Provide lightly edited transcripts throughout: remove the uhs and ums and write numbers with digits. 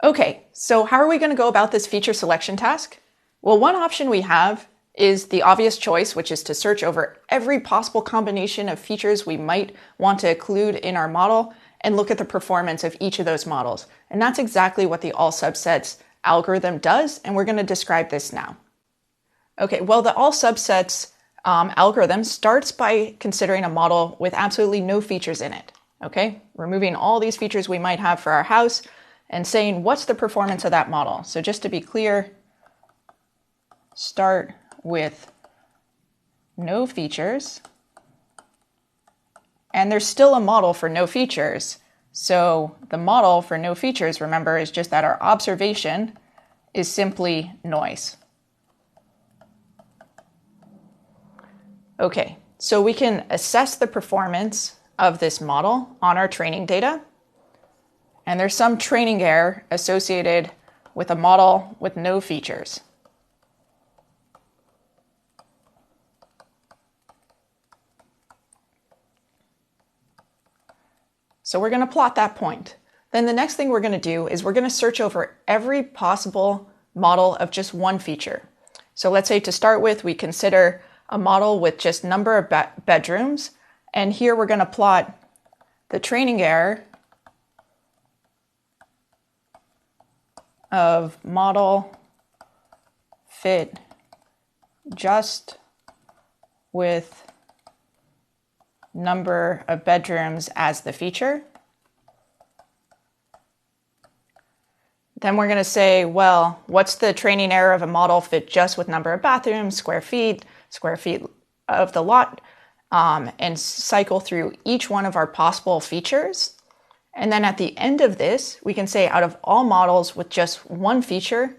Okay, so how are we going to go about this feature selection task? Well, one option we have is the obvious choice, which is to search over every possible combination of features we might want to include in our model and look at the performance of each of those models. And that's exactly what the all subsets algorithm does, and we're going to describe this now. Okay, well, the all subsets algorithm starts by considering a model with absolutely no features in it. Okay, removing all these features we might have for our house and saying what's the performance of that model. So just to be clear, start with no features, and there's still a model for no features. So the model for no features, remember, is just that our observation is simply noise. Okay, so we can assess the performance of this model on our training data. And there's some training error associated with a model with no features. So we're going to plot that point. Then the next thing we're going to do is we're going to search over every possible model of just one feature. So let's say to start with, we consider a model with just number of bedrooms. And here we're going to plot the training error of model fit just with number of bedrooms as the feature. Then we're going to say, well, what's the training error of a model fit just with number of bathrooms, square feet of the lot, and cycle through each one of our possible features. And then at the end of this, we can say out of all models with just one feature,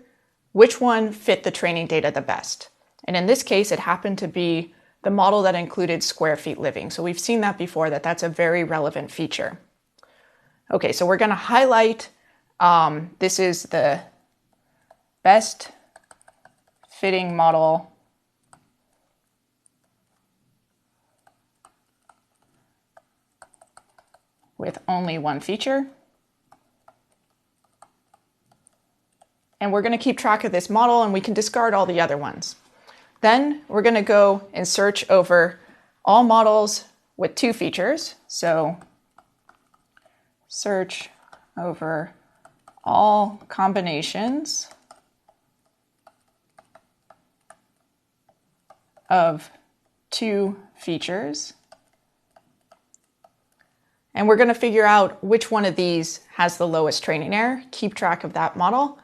which one fit the training data the best. And in this case, it happened to be the model that included square feet living. So we've seen that before, that's a very relevant feature. Okay, so we're going to highlight, this is the best fitting model with only one feature. And we're going to keep track of this model, and we can discard all the other ones. Then we're going to go and search over all models with two features. So search over all combinations of two features. And we're going to figure out which one of these has the lowest training error, keep track of that model.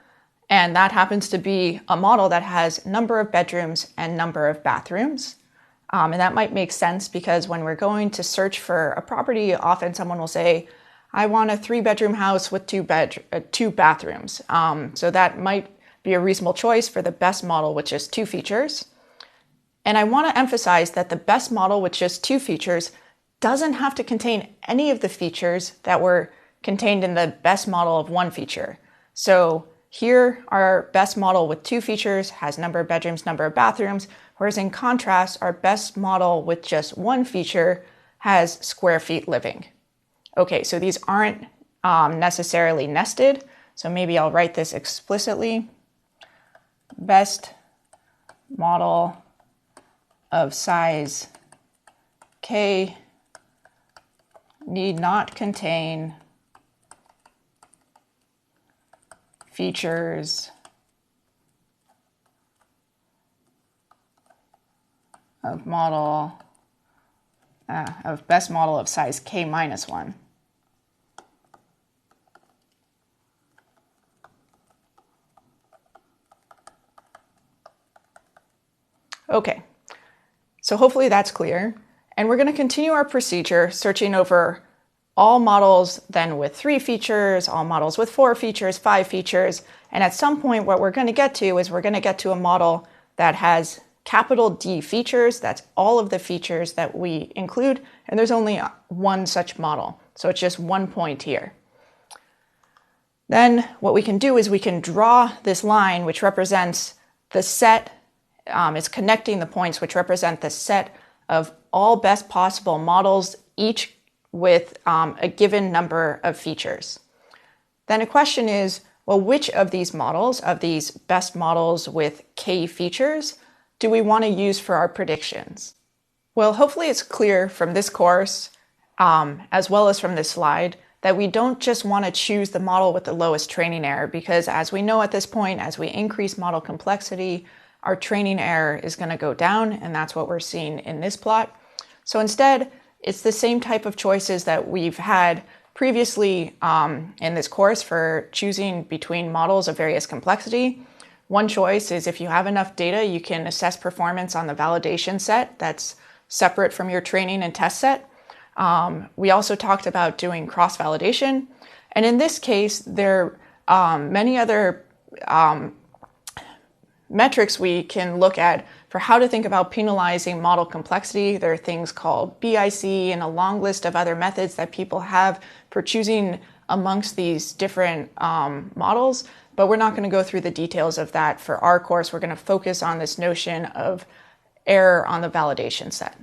And that happens to be a model that has number of bedrooms and number of bathrooms. And that might make sense because when we're going to search for a property, often someone will say, I want a 3-bedroom house with two bathrooms. So that might be a reasonable choice for the best model with just two features. And I want to emphasize that the best model with just two features doesn't have to contain any of the features that were contained in the best model of one feature. So here, our best model with two features has number of bedrooms, number of bathrooms, whereas in contrast, our best model with just one feature has square feet living. Okay, so these aren't necessarily nested, so maybe I'll write this explicitly. Best model of size K need not contain features of best model of size K minus 1. Okay, so hopefully that's clear. And we're going to continue our procedure searching over all models then with 3 features, all models with 4 features, 5 features. And at some point, what we're going to get to is we're going to get to a model that has capital D features. That's all of the features that we include. And there's only one such model. So it's just one point here. Then what we can do is we can draw this line, which represents the set, it's connecting the points, which represent the set of all best possible models, each with a given number of features. Then a question is, well, which of these models, of these best models with K features, do we want to use for our predictions? Well, hopefully it's clear from this course, as well as from this slide, that we don't just want to choose the model with the lowest training error, because as we know at this point, as we increase model complexity, our training error is going to go down, and that's what we're seeing in this plot. So instead, it's the same type of choices that we've had previously in this course for choosing between models of various complexity. One choice is if you have enough data, you can assess performance on the validation set that's separate from your training and test set. We also talked about doing cross-validation. And in this case, there are many other metrics we can look at for how to think about penalizing model complexity. There are things called BIC and a long list of other methods that people have for choosing amongst these different models, but we're not going to go through the details of that for our course. We're going to focus on this notion of error on the validation set.